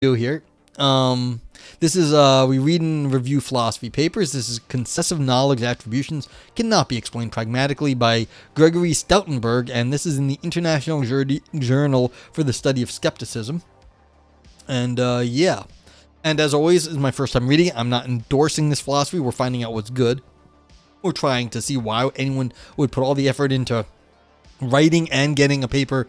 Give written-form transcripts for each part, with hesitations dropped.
Do here. This is we read and review philosophy papers. This is Concesive Knowledge Attributions Cannot Be Explained Pragmatically by Gregory Stoutenberg, and this is in the International Journal for the Study of Skepticism. And yeah, and as always, this is my first time reading it. I'm not endorsing this philosophy. We're finding out what's good. We're trying to see why anyone would put all the effort into writing and getting a paper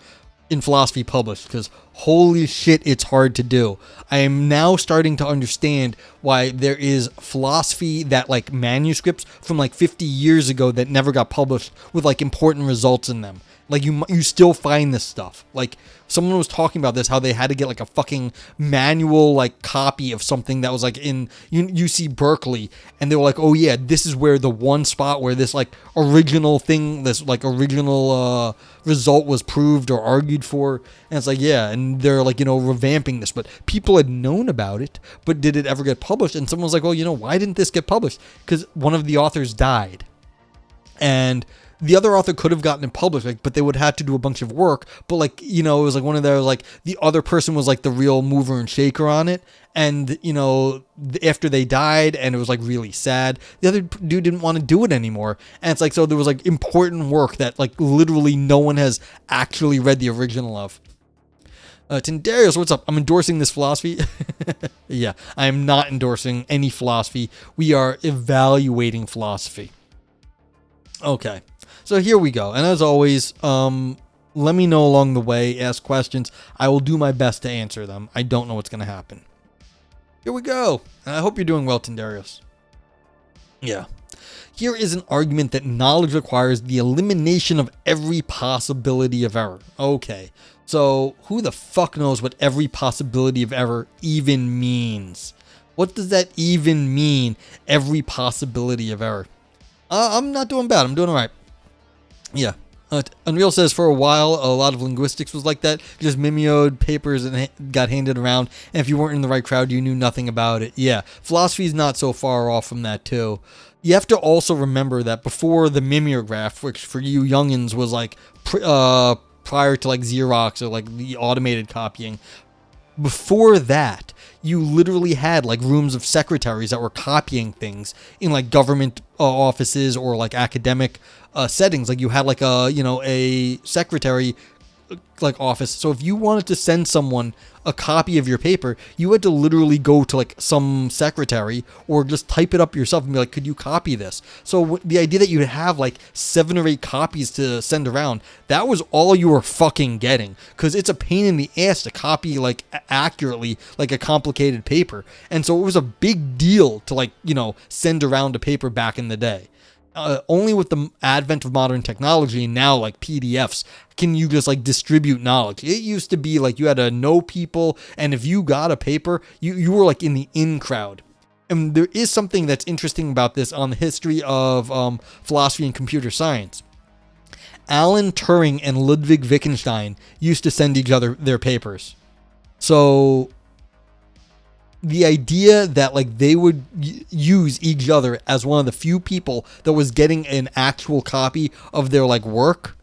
in philosophy published, because holy shit, it's hard to do. I am now starting to understand why there is philosophy that like manuscripts from like 50 years ago that never got published with like important results in them. Like you still find this stuff. Like someone was talking about this, how they had to get like a fucking manual like copy of something that was like in UC Berkeley, and they were like, oh yeah, this is where the one spot where this like original thing, this like original result was proved or argued for. And it's like, yeah, and they're like, revamping this, but people had known about it, but did it ever get published? And someone was like, well, why didn't this get published? Because one of the authors died, and the other author could have gotten it published, but they would have to do a bunch of work. But it was like one of their, like the other person was like the real mover and shaker on it. And, after they died and it was like really sad, the other dude didn't want to do it anymore. And it's like, so there was like important work that like literally no one has actually read the original of. Tindarius, what's up? I'm endorsing this philosophy. Yeah, I am not endorsing any philosophy. We are evaluating philosophy. Okay. So here we go. And as always, let me know along the way, ask questions. I will do my best to answer them. I don't know what's going to happen. Here we go. And I hope you're doing well, Tindarius. Yeah. Here is an argument that knowledge requires the elimination of every possibility of error. Okay. So who the fuck knows what every possibility of error even means? What does that even mean, every possibility of error? I'm not doing bad. I'm doing all right. Yeah. Unreal says for a while, a lot of linguistics was like that. Just mimeoed papers and got handed around. And if you weren't in the right crowd, you knew nothing about it. Yeah. Philosophy is not so far off from that, too. You have to also remember that before the mimeograph, which for you youngins was like prior to like Xerox or like the automated copying, before that, you literally had like rooms of secretaries that were copying things in like government offices or like academic settings. Like you had like a secretary like office. So if you wanted to send someone a copy of your paper, you had to literally go to like some secretary or just type it up yourself and be like, could you copy this? So the idea that you would have like 7 or 8 copies to send around, that was all you were fucking getting, because it's a pain in the ass to copy like accurately like a complicated paper. And so it was a big deal to like send around a paper back in the day. Only with the advent of modern technology now, like PDFs, can you just like distribute knowledge. It used to be like you had to know people, and if you got a paper, you were like in the in crowd. And there is something that's interesting about this on the history of philosophy and computer science. Alan Turing and Ludwig Wittgenstein used to send each other their papers. So the idea that like they would use each other as one of the few people that was getting an actual copy of their like work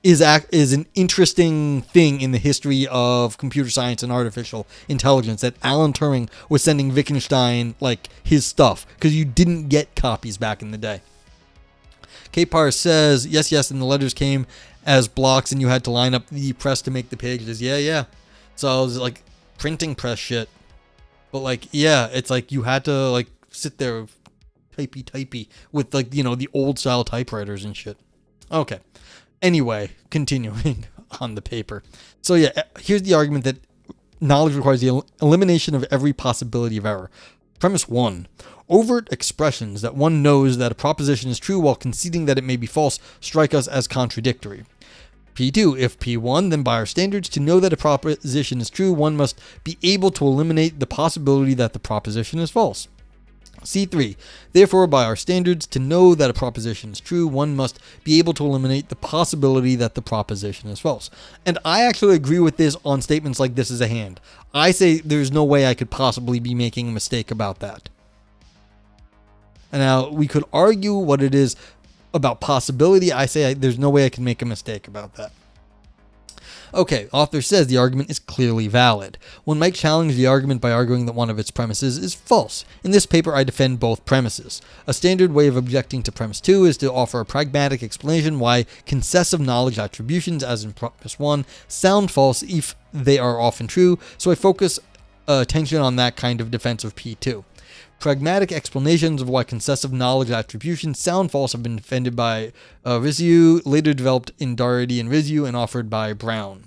is an interesting thing in the history of computer science and artificial intelligence, that Alan Turing was sending Wittgenstein like his stuff, because you didn't get copies back in the day. K-Par says, yes, and the letters came as blocks and you had to line up the press to make the pages. Yeah. So it was like printing press shit. But like, yeah, it's like you had to like sit there typey with like, the old style typewriters and shit. Okay. Anyway, continuing on the paper. So yeah, here's the argument that knowledge requires the elimination of every possibility of error. Premise 1. Overt expressions that one knows that a proposition is true while conceding that it may be false strike us as contradictory. P2, if P1, then by our standards, to know that a proposition is true, one must be able to eliminate the possibility that the proposition is false. C3, therefore, by our standards, to know that a proposition is true, one must be able to eliminate the possibility that the proposition is false. And I actually agree with this on statements like this as a hand. I say there's no way I could possibly be making a mistake about that. And now we could argue what it is about possibility. I say there's no way I can make a mistake about that. Okay, author says the argument is clearly valid. One might challenge the argument by arguing that one of its premises is false. In this paper, I defend both premises. A standard way of objecting to premise 2 is to offer a pragmatic explanation why concessive knowledge attributions, as in premise 1, sound false if they are often true, so I focus attention on that kind of defense of P2. Pragmatic explanations of why concessive knowledge attributions sound false have been defended by Riziu, later developed in Doherty and Riziu, and offered by Brown.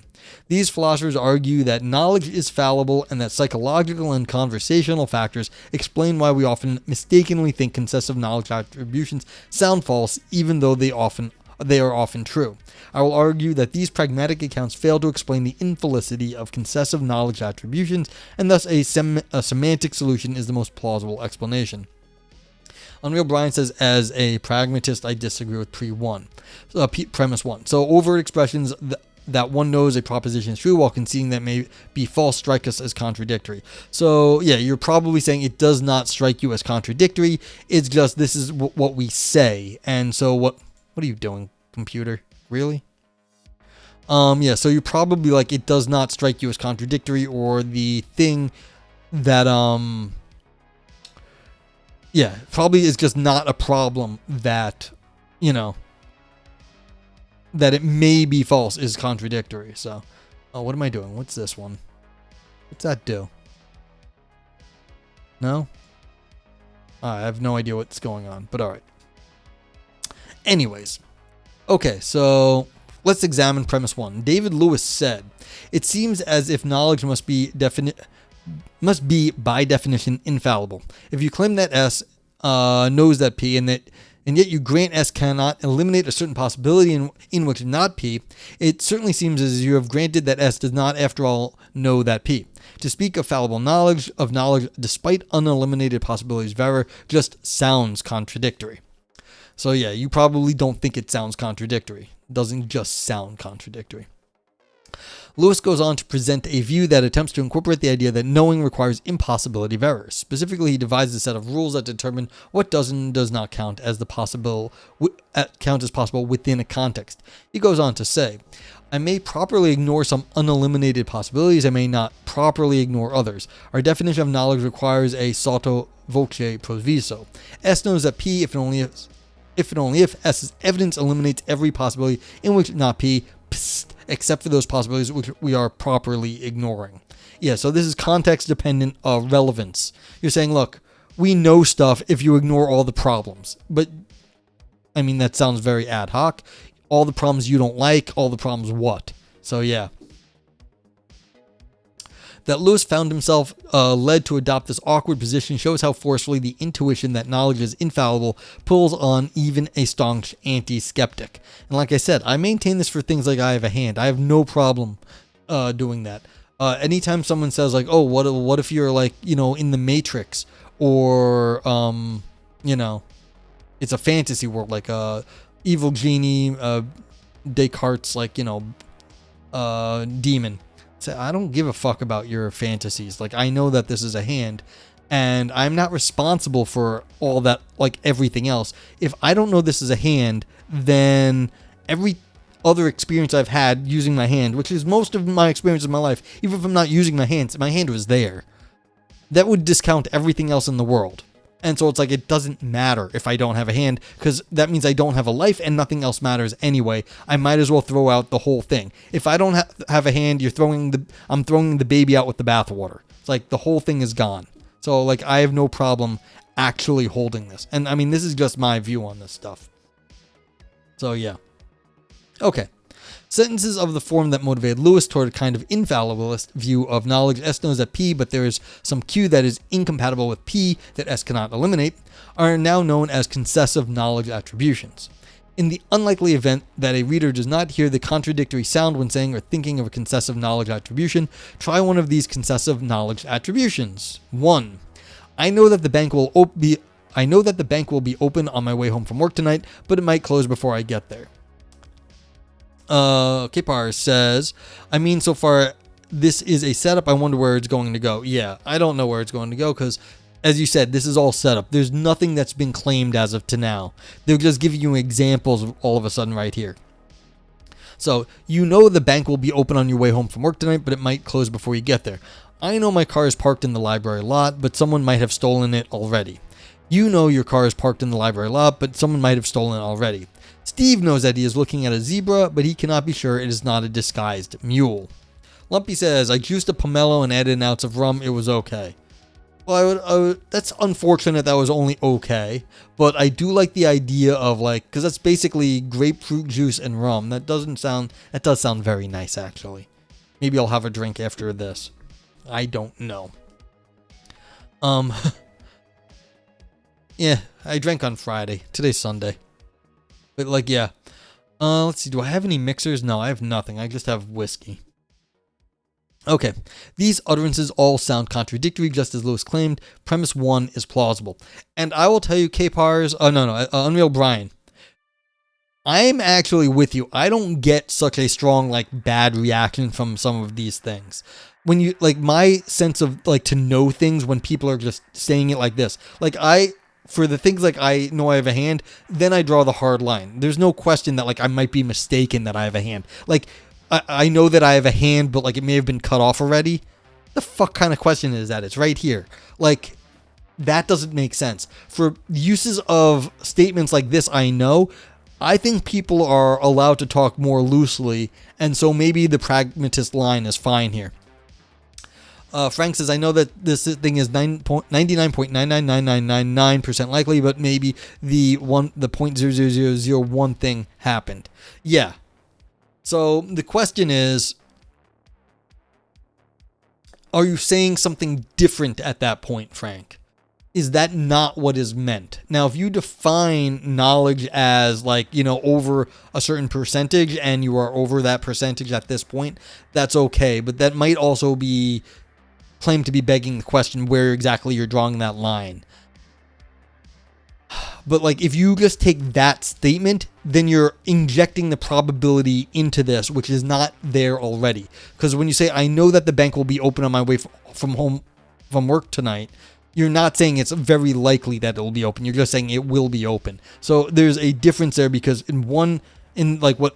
These philosophers argue that knowledge is fallible and that psychological and conversational factors explain why we often mistakenly think concessive knowledge attributions sound false, even though they are often true. I will argue that these pragmatic accounts fail to explain the infelicity of concessive knowledge attributions, and thus a semantic solution is the most plausible explanation. Unreal Brian says, as a pragmatist, I disagree with premise 1. So overt expressions that one knows a proposition is true while conceding that may be false strike us as contradictory. So yeah, you're probably saying it does not strike you as contradictory. It's just this is what we say. And so what are you doing, computer? Really? Yeah, so you're probably like, it does not strike you as contradictory, or the thing that, yeah, probably is just not a problem that, that it may be false is contradictory. So, what am I doing? What's this one? What's that do? No? I have no idea what's going on, but all right. Anyways, okay, so let's examine premise 1. David Lewis said, "It seems as if knowledge must be by definition infallible. If you claim that S knows that P and yet you grant S cannot eliminate a certain possibility in which not P, it certainly seems as if you have granted that S does not after all know that P. To speak of fallible knowledge despite uneliminated possibilities of error just sounds contradictory." So yeah, you probably don't think it sounds contradictory. It doesn't just sound contradictory. Lewis goes on to present a view that attempts to incorporate the idea that knowing requires impossibility of errors. Specifically, he devises a set of rules that determine what does and does not count as possible within a context. He goes on to say, "I may properly ignore some uneliminated possibilities. I may not properly ignore others. Our definition of knowledge requires a sotto voce proviso. S knows that P if and only if S's evidence eliminates every possibility in which not P, except for those possibilities which we are properly ignoring." Yeah, so this is context-dependent relevance. You're saying, look, we know stuff if you ignore all the problems. But, I mean, that sounds very ad hoc. All the problems you don't like, all the problems what? So, yeah. That Lewis found himself led to adopt this awkward position shows how forcefully the intuition that knowledge is infallible pulls on even a staunch anti-skeptic. And like I said, I maintain this for things like I have a hand. I have no problem doing that. Anytime someone says like, oh, what if you're like, in the Matrix, or, it's a fantasy world, like evil genie, Descartes, like, demon. I don't give a fuck about your fantasies. Like, I know that this is a hand, and I'm not responsible for all that, like everything else. If I don't know this is a hand, then every other experience I've had using my hand, which is most of my experience in my life, even if I'm not using my hand was there. That would discount everything else in the world. And so it's like, it doesn't matter if I don't have a hand, because that means I don't have a life and nothing else matters anyway. I might as well throw out the whole thing. If I don't have a hand, I'm throwing the baby out with the bathwater. It's like the whole thing is gone. So like, I have no problem actually holding this. And I mean, this is just my view on this stuff. So yeah. Okay. Sentences of the form that motivated Lewis toward a kind of infallibilist view of knowledge. S knows that P, but there is some Q that is incompatible with P that S cannot eliminate, are now known as concessive knowledge attributions. In the unlikely event that a reader does not hear the contradictory sound when saying or thinking of a concessive knowledge attribution, try one of these concessive knowledge attributions. 1. I know that the bank will be open on my way home from work tonight, but it might close before I get there. Kapar says, I mean, so far, this is a setup. I wonder where it's going to go. Yeah, I don't know where it's going to go because, as you said, this is all set up. There's nothing that's been claimed as of to now. They're just giving you examples all of a sudden right here. So, you know the bank will be open on your way home from work tonight, but it might close before you get there. I know my car is parked in the library lot, but someone might have stolen it already. You know your car is parked in the library lot, but someone might have stolen it already. Steve knows that he is looking at a zebra, but he cannot be sure it is not a disguised mule. Lumpy says, I juiced a pomelo and added an ounce of rum. It was okay. Well, that's unfortunate that was only okay, but I do like the idea of because that's basically grapefruit juice and rum. That does sound very nice, actually. Maybe I'll have a drink after this. I don't know. Yeah, I drank on Friday. Today's Sunday. But yeah. Let's see, do I have any mixers? No, I have nothing. I just have whiskey. Okay, these utterances all sound contradictory, just as Lewis claimed. Premise 1 is plausible. And I will tell you, Unreal Brian, I'm actually with you. I don't get such a strong, bad reaction from some of these things. When you, my sense of, to know things when people are just saying it like this. For the things I know I have a hand, then I draw the hard line. There's no question that, I might be mistaken that I have a hand. I know that I have a hand, but, it may have been cut off already. The fuck kind of question is that? It's right here. That doesn't make sense. For uses of statements like this, I think people are allowed to talk more loosely, and so maybe the pragmatist line is fine here. Frank says, I know that this thing is 99.999999% likely, but maybe the 0.00001 thing happened. Yeah. So the question is, are you saying something different at that point, Frank? Is that not what is meant? Now, if you define knowledge as over a certain percentage and you are over that percentage at this point, that's okay. But that might also be claimed to be begging the question where exactly you're drawing that line. But if you just take that statement, then you're injecting the probability into this, which is not there already. Because when you say, I know that the bank will be open on my way from work tonight, you're not saying it's very likely that it will be open. You're just saying it will be open. So there's a difference there, because in what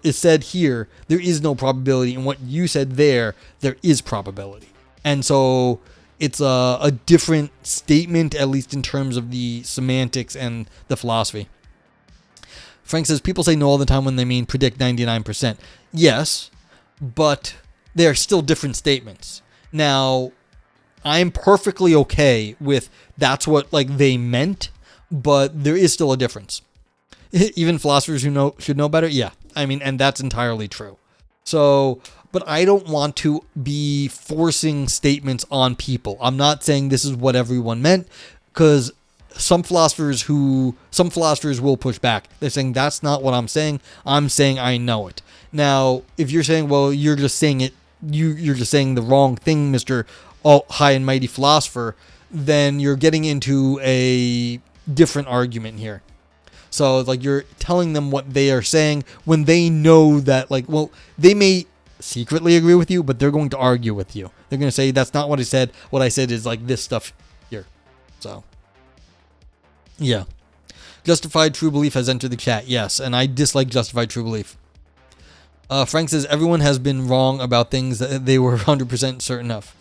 is said here, there is no probability. In what you said there is probability. And so it's a different statement, at least in terms of the semantics and the philosophy. Frank says, people say no all the time when they mean predict 99%. Yes, but they're still different statements. Now, I'm perfectly okay with that's what they meant, but there is still a difference. Even philosophers who should know better? Yeah, and that's entirely true. So, but I don't want to be forcing statements on people. I'm not saying this is what everyone meant, because some philosophers will push back. They're saying that's not what I'm saying. I'm saying I know it. Now, if you're saying, well, you're just saying it, you're just saying the wrong thing, Mr. High and Mighty Philosopher, then you're getting into a different argument here. So, you're telling them what they are saying when they know that, they may secretly agree with you, but they're going to argue with you. They're going to say, that's not what I said. What I said is, this stuff here. So, yeah. Justified True Belief has entered the chat. Yes, and I dislike Justified True Belief. Frank says, everyone has been wrong about things that they were 100% certain of.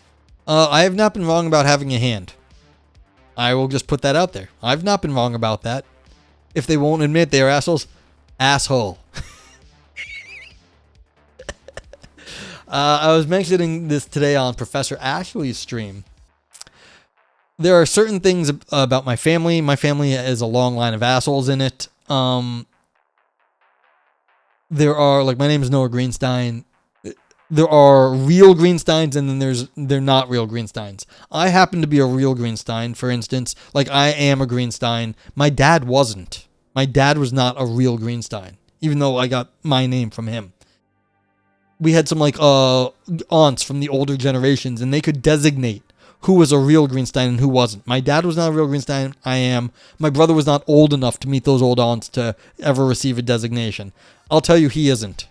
I have not been wrong about having a hand. I will just put that out there. I've not been wrong about that. If they won't admit they are assholes, asshole. I was mentioning this today on Professor Ashley's stream. There are certain things about my family. My family has a long line of assholes in it. There are, my name is Noah Greenstein. There are real Greensteins, and then they're not real Greensteins. I happen to be a real Greenstein, for instance. I am a Greenstein. My dad wasn't. My dad was not a real Greenstein, even though I got my name from him. We had some aunts from the older generations, and they could designate who was a real Greenstein and who wasn't. My dad was not a real Greenstein. I am. My brother was not old enough to meet those old aunts to ever receive a designation. I'll tell you, he isn't.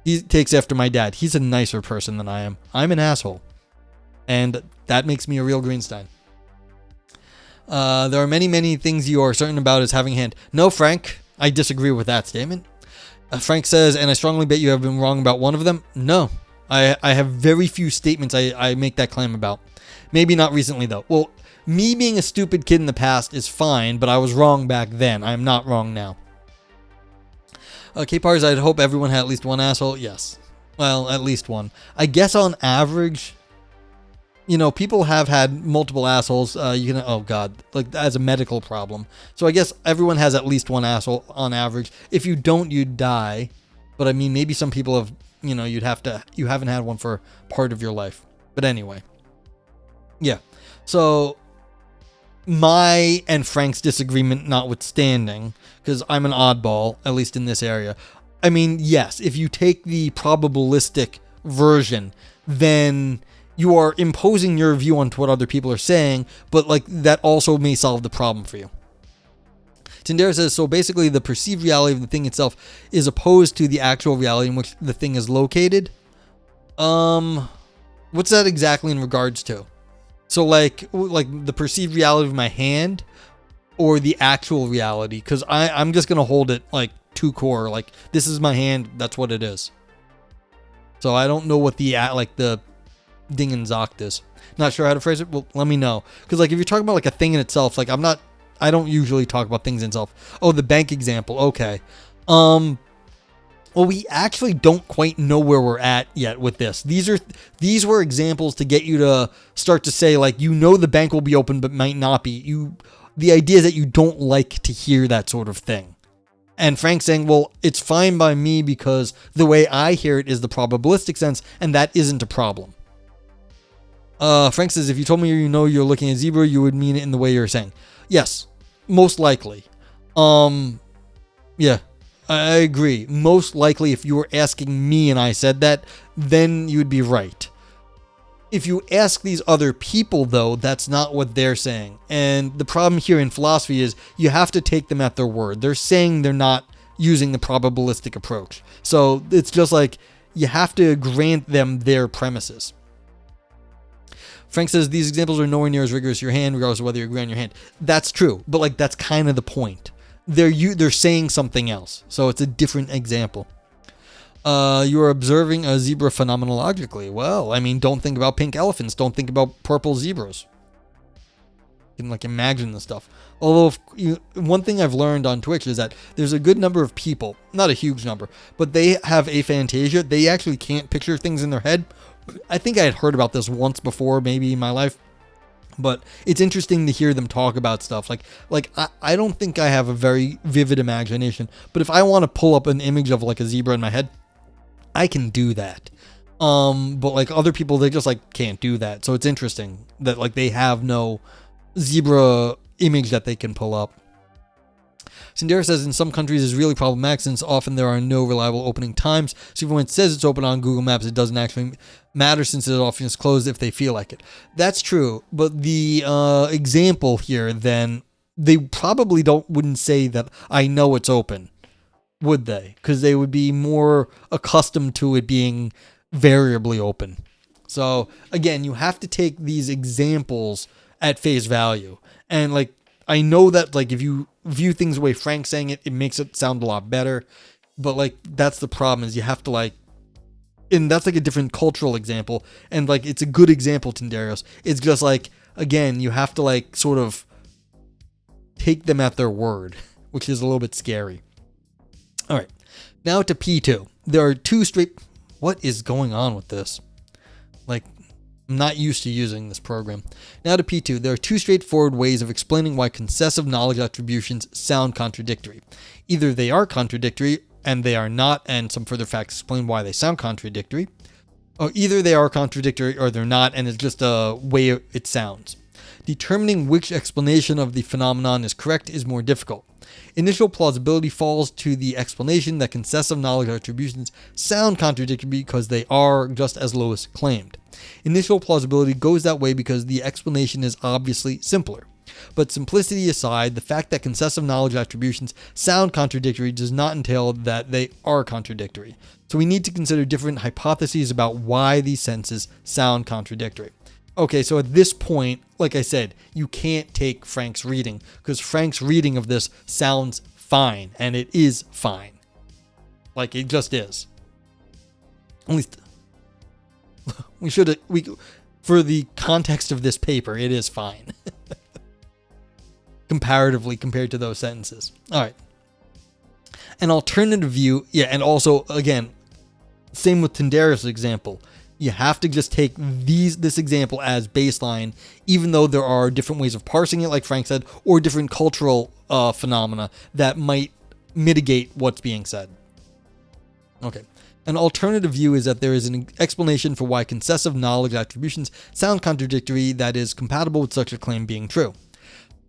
He takes after my dad. He's a nicer person than I am. I'm an asshole. And that makes me a real Greenstein. There are many, many things you are certain about as having a hand. No, Frank, I disagree with that statement. Frank says, and I strongly bet you have been wrong about one of them. No, I have very few statements I make that claim about. Maybe not recently, though. Well, me being a stupid kid in the past is fine, but I was wrong back then. I am not wrong now. K-Pars, I'd hope everyone had at least one asshole. Yes. Well, at least one. I guess on average, people have had multiple assholes. Oh God, like as a medical problem. So I guess everyone has at least one asshole on average. If you don't, you'd die. But I mean, maybe some people have, you haven't had one for part of your life. But anyway. Yeah. So my and Frank's disagreement notwithstanding, because I'm an oddball, at least in this area. I mean, yes, if you take the probabilistic version, then you are imposing your view onto what other people are saying, but like that also may solve the problem for you. Tindera says, so basically the perceived reality of the thing itself is opposed to the actual reality in which the thing is located. What's that exactly in regards to? So like the perceived reality of my hand or the actual reality? Because I'm just going to hold it like to core. Like this is my hand. That's what it is. So I don't know what the ding and zoct is. Not sure how to phrase it. Well, let me know. Because like if you're talking about like a thing in itself, like I don't usually talk about things in itself. Oh, the bank example. Okay. Well, we actually don't quite know where we're at yet with this. These were examples to get you to start to say like, the bank will be open, but might not be. The idea is that you don't like to hear that sort of thing. And Frank's saying, well, it's fine by me because the way I hear it is the probabilistic sense, and that isn't a problem. Frank says, if you told me you're looking at zebra, you would mean it in the way you're saying. Yes, most likely. Yeah, I agree. Most likely, if you were asking me and I said that, then you would be right. If you ask these other people, though, that's not what they're saying. And the problem here in philosophy is you have to take them at their word. They're saying they're not using the probabilistic approach. So it's just like you have to grant them their premises. Frank says these examples are nowhere near as rigorous as your hand, regardless of whether you agree on your hand. That's true, but like that's kind of the point. They're saying something else, so it's a different example. You are observing a zebra phenomenologically. Well, I mean, don't think about pink elephants. Don't think about purple zebras. You can like imagine the stuff. Although one thing I've learned on Twitch is that there's a good number of people, not a huge number, but they have aphantasia. They actually can't picture things in their head. I think I had heard about this once before, maybe in my life, but it's interesting to hear them talk about stuff. Like I don't think I have a very vivid imagination, but if I want to pull up an image of like a zebra in my head, I can do that. But like other people, they just like can't do that. So it's interesting that like they have no zebra image that they can pull up. Sindera says in some countries it's really problematic since often there are no reliable opening times. So even when it says it's open on Google Maps, it doesn't actually matter since it often is closed if they feel like it. That's true. But the example here, then, they probably wouldn't say that I know it's open, would they? Because they would be more accustomed to it being variably open. So again, you have to take these examples at face value. And like, I know that like if you view things the way Frank's saying it, it makes it sound a lot better. But like that's the problem is you have to like, and that's like a different cultural example. And like it's a good example, Tindarios. It's just like, again, you have to like sort of take them at their word, which is a little bit scary. All right, now to P2. There are two straight. What is going on with this? Like, I'm not used to using this program. Now to P2. There are two straightforward ways of explaining why concessive knowledge attributions sound contradictory. Either they are contradictory and they are not, and some further facts explain why they sound contradictory. Or either they are contradictory or they're not, and it's just a way it sounds. Determining which explanation of the phenomenon is correct is more difficult. Initial plausibility falls to the explanation that concessive knowledge attributions sound contradictory because they are, just as Lewis claimed. Initial plausibility goes that way because the explanation is obviously simpler. But simplicity aside, the fact that concessive knowledge attributions sound contradictory does not entail that they are contradictory. So we need to consider different hypotheses about why these senses sound contradictory. Okay, so at this point, like I said, you can't take Frank's reading because Frank's reading of this sounds fine, and it is fine. Like, it just is. At least for the context of this paper, it is fine. Comparatively compared to those sentences. All right. An alternative view, and also, again, same with Tyndareus' example. You have to just take this example as baseline, even though there are different ways of parsing it, like Frank said, or different cultural phenomena that might mitigate what's being said. Okay. An alternative view is that there is an explanation for why concessive knowledge attributions sound contradictory that is compatible with such a claim being true.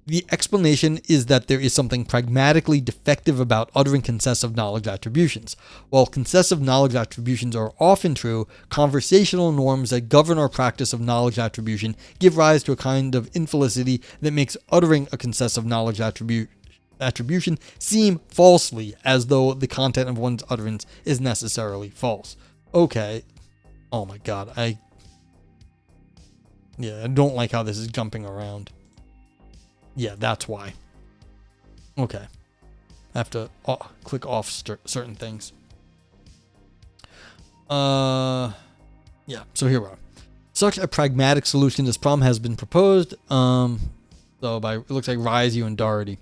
The explanation is that there is something pragmatically defective about uttering concessive knowledge attributions. While concessive knowledge attributions are often true, conversational norms that govern our practice of knowledge attribution give rise to a kind of infelicity that makes uttering a concessive knowledge attribution seem falsely, as though the content of one's utterance is necessarily false. Okay. Oh my god. I don't like how this is jumping around. Yeah, that's why. Okay. I have to click off certain things. So here we are. Such a pragmatic solution to this problem has been proposed, so by, it looks like Riseu and Doherty.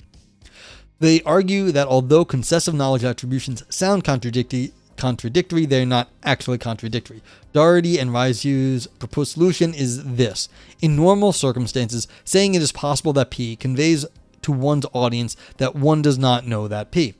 They argue that although concessive knowledge attributions sound contradictory, they're not actually contradictory. Doherty and Riseu's proposed solution is this. In normal circumstances, saying it is possible that P conveys to one's audience that one does not know that P.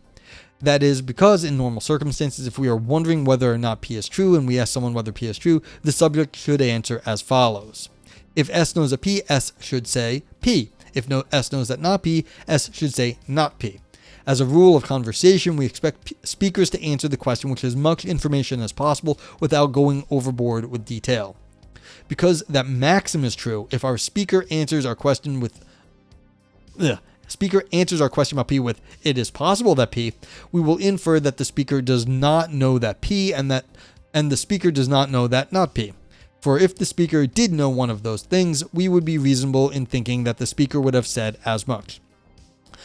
That is because in normal circumstances, if we are wondering whether or not P is true and we ask someone whether P is true, the subject should answer as follows. If S knows a P, S should say P. If S knows that not P, S should say not P. As a rule of conversation, we expect speakers to answer the question with as much information as possible without going overboard with detail. Because that maxim is true, if our speaker answers our question about P with "it is possible that P," we will infer that the speaker does not know that P and the speaker does not know that not P. For if the speaker did know one of those things, we would be reasonable in thinking that the speaker would have said as much.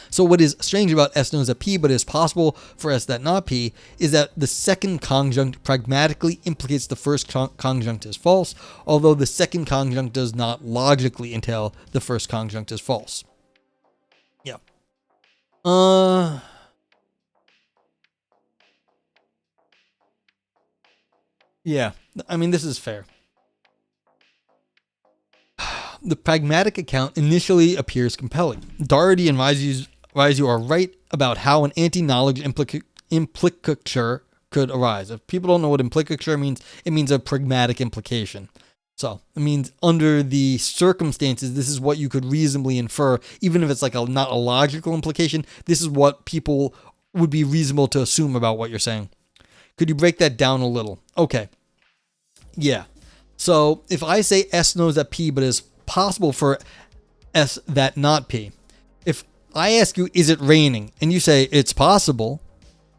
So what is strange about S knows that P, but is possible for S that not P, is that the second conjunct pragmatically implicates the first conjunct as false, although the second conjunct does not logically entail the first conjunct as false. Yeah. Yeah, I mean, this is fair. The pragmatic account initially appears compelling. Doherty and Riseu are right about how an anti-knowledge implicature could arise. If people don't know what implicature means, it means a pragmatic implication. So it means under the circumstances, this is what you could reasonably infer, even if it's like not a logical implication. This is what people would be reasonable to assume about what you're saying. Could you break that down a little? Okay. Yeah. So if I say S knows that P, but is possible for S that not P. If I ask you, is it raining? And you say it's possible.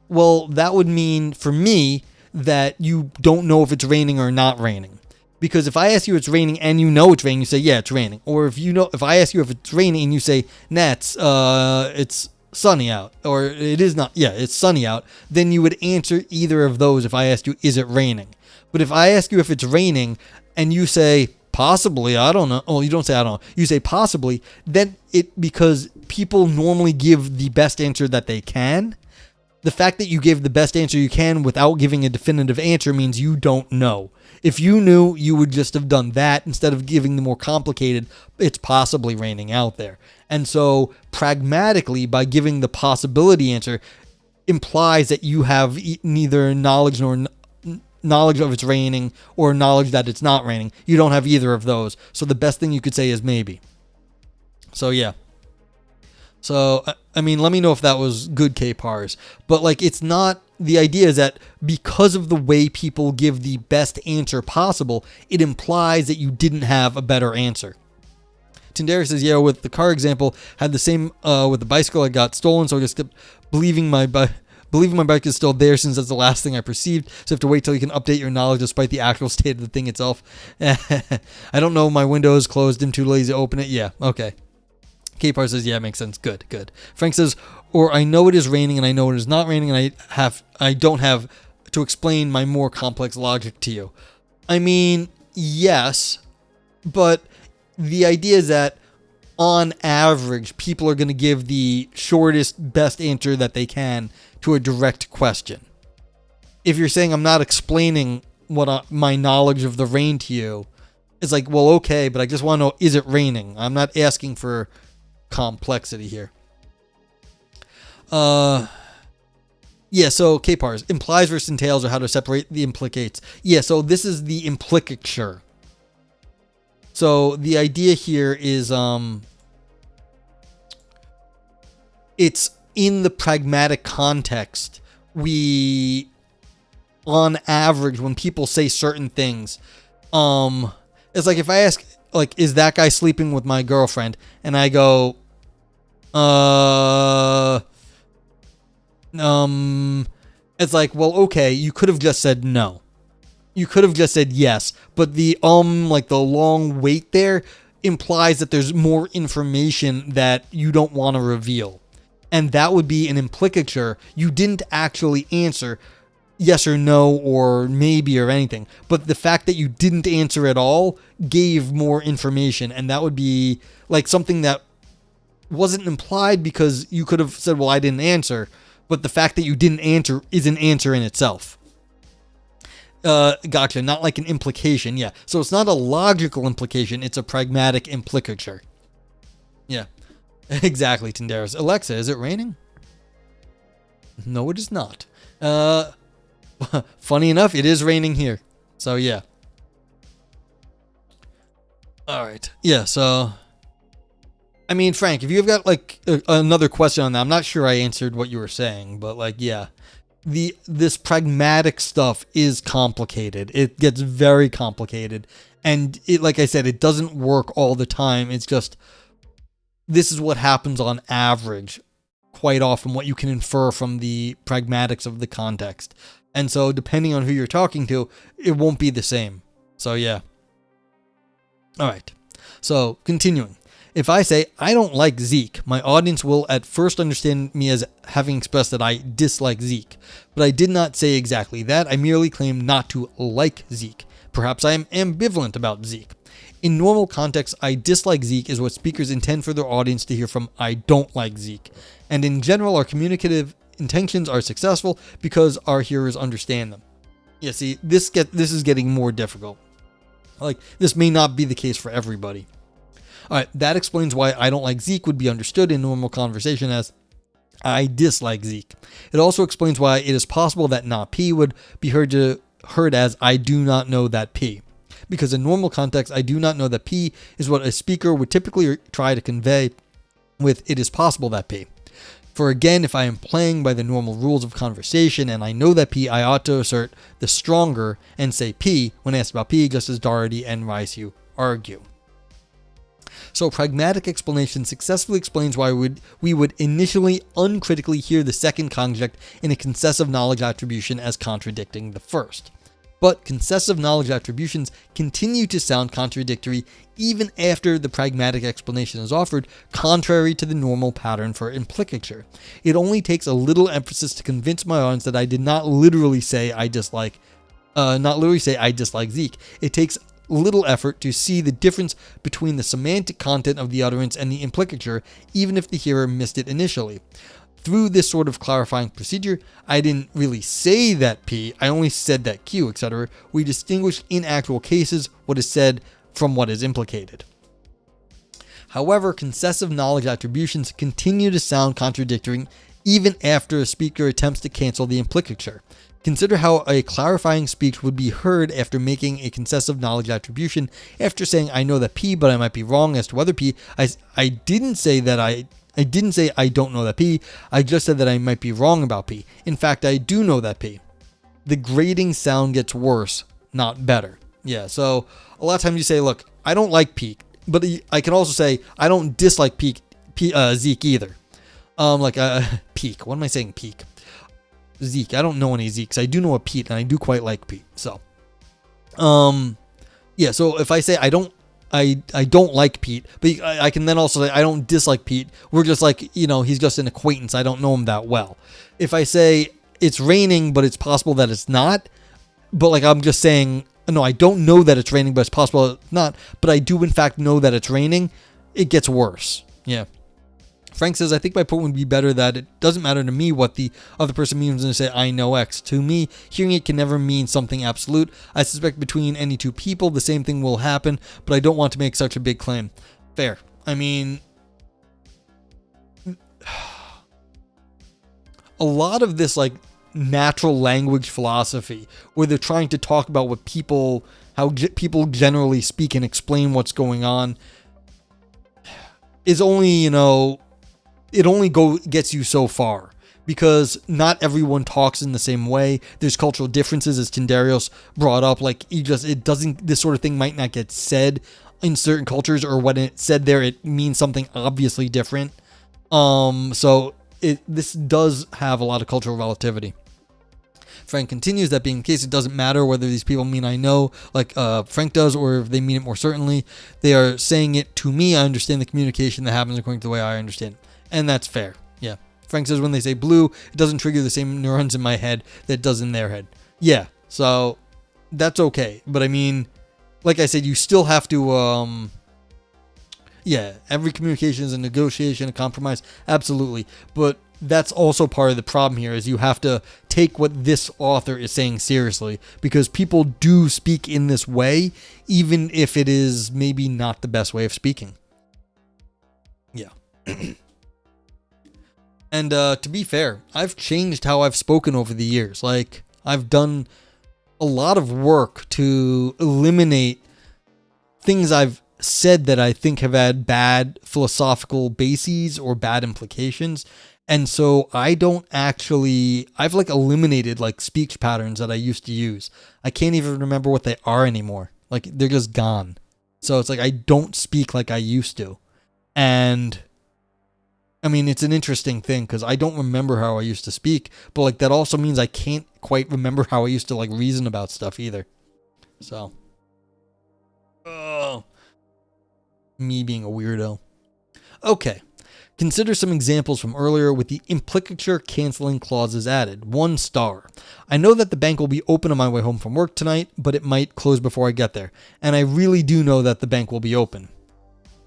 Well, that would mean for me that you don't know if it's raining or not raining. Because if I ask you it's raining and you know it's raining, you say, yeah, it's raining. Or if I ask you if it's raining and you say, nah, it's sunny out, or it is not, yeah, it's sunny out, then you would answer either of those if I asked you, is it raining? But if I ask you if it's raining and you say, possibly, I don't know. Oh, you don't say I don't know. You say possibly. Then because people normally give the best answer that they can. The fact that you give the best answer you can without giving a definitive answer means you don't know. If you knew, you would just have done that instead of giving the more complicated, it's possibly raining out there. And so pragmatically, by giving the possibility answer, implies that you have neither knowledge of it's raining or knowledge that it's not raining. You don't have either of those. So the best thing you could say is maybe. So yeah. So, I mean, let me know if that was good K-pars. But like, it's not, the idea is that because of the way people give the best answer possible, it implies that you didn't have a better answer. Tyndareus says, yeah, with the car example, had the same with the bicycle I got stolen, so I just kept believing my bike is still there since that's the last thing I perceived, so I have to wait till you can update your knowledge despite the actual state of the thing itself. I don't know, my window is closed, I'm too lazy to open it. Yeah, okay. K-Par says, yeah, makes sense. Good. Frank says, or I know it is raining and I know it is not raining, and I don't have to explain my more complex logic to you. I mean, yes, but the idea is that on average, people are going to give the shortest, best answer that they can to a direct question. If you're saying I'm not explaining my knowledge of the rain to you, it's like, well, okay, but I just want to know, is it raining? I'm not asking for complexity here. Yeah, so K-pars, implies versus entails, or how to separate the implicates. Yeah, so this is the implicature. So the idea here is, it's in the pragmatic context. We, on average, when people say certain things, it's like if I ask, like, is that guy sleeping with my girlfriend? And I go, it's like, well, okay, you could have just said no. You could have just said yes, but the like the long wait there implies that there's more information that you don't want to reveal. And that would be an implicature. You didn't actually answer yes or no or maybe or anything, but the fact that you didn't answer at all gave more information, and that would be like something that wasn't implied because you could have said, well, I didn't answer, but the fact that you didn't answer is an answer in itself. Gotcha. Not like an implication. Yeah. So it's not a logical implication. It's a pragmatic implicature. Yeah. Exactly, Tinderis. Alexa, is it raining? No, it is not. Funny enough, it is raining here. So, yeah. All right. Yeah, so... I mean, Frank, if you've got, like, another question on that, I'm not sure I answered what you were saying, but, like, yeah. This pragmatic stuff is complicated. It gets very complicated. And, it, like I said, it doesn't work all the time. It's just... This is what happens on average quite often, what you can infer from the pragmatics of the context. And so depending on who you're talking to, it won't be the same. So yeah. All right. So continuing. If I say, I don't like Zeke, my audience will at first understand me as having expressed that I dislike Zeke. But I did not say exactly that. I merely claim not to like Zeke. Perhaps I am ambivalent about Zeke. In normal context, I dislike Zeke is what speakers intend for their audience to hear from I don't like Zeke. And in general, our communicative intentions are successful because our hearers understand them. Yeah, see, this is getting more difficult. Like, this may not be the case for everybody. Alright, that explains why I don't like Zeke would be understood in normal conversation as I dislike Zeke. It also explains why it is possible that not P would be heard as I do not know that P. Because in normal context, I do not know that P is what a speaker would typically try to convey with it is possible that P. For again, if I am playing by the normal rules of conversation and I know that P, I ought to assert the stronger and say P when asked about P, just as Doherty and Ricew argue. So pragmatic explanation successfully explains why we would initially uncritically hear the second conject in a concessive knowledge attribution as contradicting the first. But concessive knowledge attributions continue to sound contradictory even after the pragmatic explanation is offered, contrary to the normal pattern for implicature. It only takes a little emphasis to convince my audience that I did not literally say I dislike Zeke. It takes little effort to see the difference between the semantic content of the utterance and the implicature, even if the hearer missed it initially. Through this sort of clarifying procedure, I didn't really say that P, I only said that Q, etc. We distinguish in actual cases what is said from what is implicated. However, concessive knowledge attributions continue to sound contradictory even after a speaker attempts to cancel the implicature. Consider how a clarifying speech would be heard after making a concessive knowledge attribution. After saying I know that P, but I might be wrong as to whether P, I didn't say I don't know that P, I just said that I might be wrong about P. In fact, I do know that P. The grading sound gets worse, not better. Yeah, so a lot of times you say, look, I don't like P, but I can also say I don't dislike Zeke either. Peak. What am I saying? Peak. Zeke. I don't know any Zekes. I do know a Pete, and I do quite like Pete. So, yeah. So if I say I don't I don't like Pete, but I can then also say I don't dislike Pete. We're just like, he's just an acquaintance. I don't know him that well. If I say it's raining, but it's possible that it's not, but like I'm just saying, no, I don't know that it's raining, but it's possible it's not, but I do in fact know that it's raining, it gets worse. Yeah. Frank says, I think my point would be better that it doesn't matter to me what the other person means when they say I know X. To me, hearing it can never mean something absolute. I suspect between any two people, the same thing will happen, but I don't want to make such a big claim. Fair. I mean, a lot of this like natural language philosophy where they're trying to talk about how people generally speak and explain what's going on is only, it only gets you so far, because not everyone talks in the same way. There's cultural differences, as Tindarios brought up. Like, this sort of thing might not get said in certain cultures, or when it's said there, it means something obviously different. So this does have a lot of cultural relativity. Frank continues, that being the case, it doesn't matter whether these people mean I know, like Frank does, or if they mean it more certainly. They are saying it to me. I understand the communication that happens according to the way I understand it. And that's fair. Yeah. Frank says when they say blue, it doesn't trigger the same neurons in my head that it does in their head. Yeah. So that's okay. But I mean, like I said, you still have to, every communication is a negotiation, a compromise. Absolutely. But that's also part of the problem here, is you have to take what this author is saying seriously, because people do speak in this way, even if it is maybe not the best way of speaking. Yeah. And to be fair, I've changed how I've spoken over the years. Like, I've done a lot of work to eliminate things I've said that I think have had bad philosophical bases or bad implications. And so I've like eliminated like speech patterns that I used to use. I can't even remember what they are anymore. Like, they're just gone. So it's like I don't speak like I used to. And I mean, it's an interesting thing because I don't remember how I used to speak, but like that also means I can't quite remember how I used to like reason about stuff either. So, me being a weirdo. Okay. Consider some examples from earlier with the implicature canceling clauses added. 1 star. I know that the bank will be open on my way home from work tonight, but it might close before I get there. And I really do know that the bank will be open.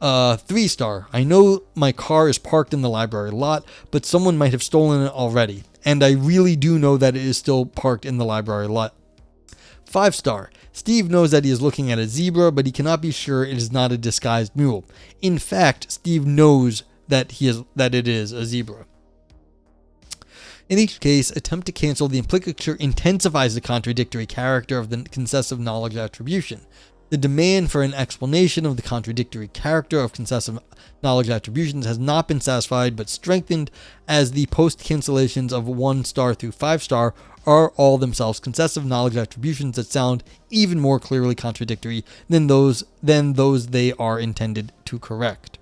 3 star. I know my car is parked in the library lot, but someone might have stolen it already. And I really do know that it is still parked in the library lot. 5 star. Steve knows that he is looking at a zebra, but he cannot be sure it is not a disguised mule. In fact, Steve knows that it is a zebra. In each case, attempt to cancel the implicature intensifies the contradictory character of the concessive knowledge attribution. The demand for an explanation of the contradictory character of concessive knowledge attributions has not been satisfied but strengthened, as the post-cancellations of 1 star through 5 star are all themselves concessive knowledge attributions that sound even more clearly contradictory than those they are intended to correct.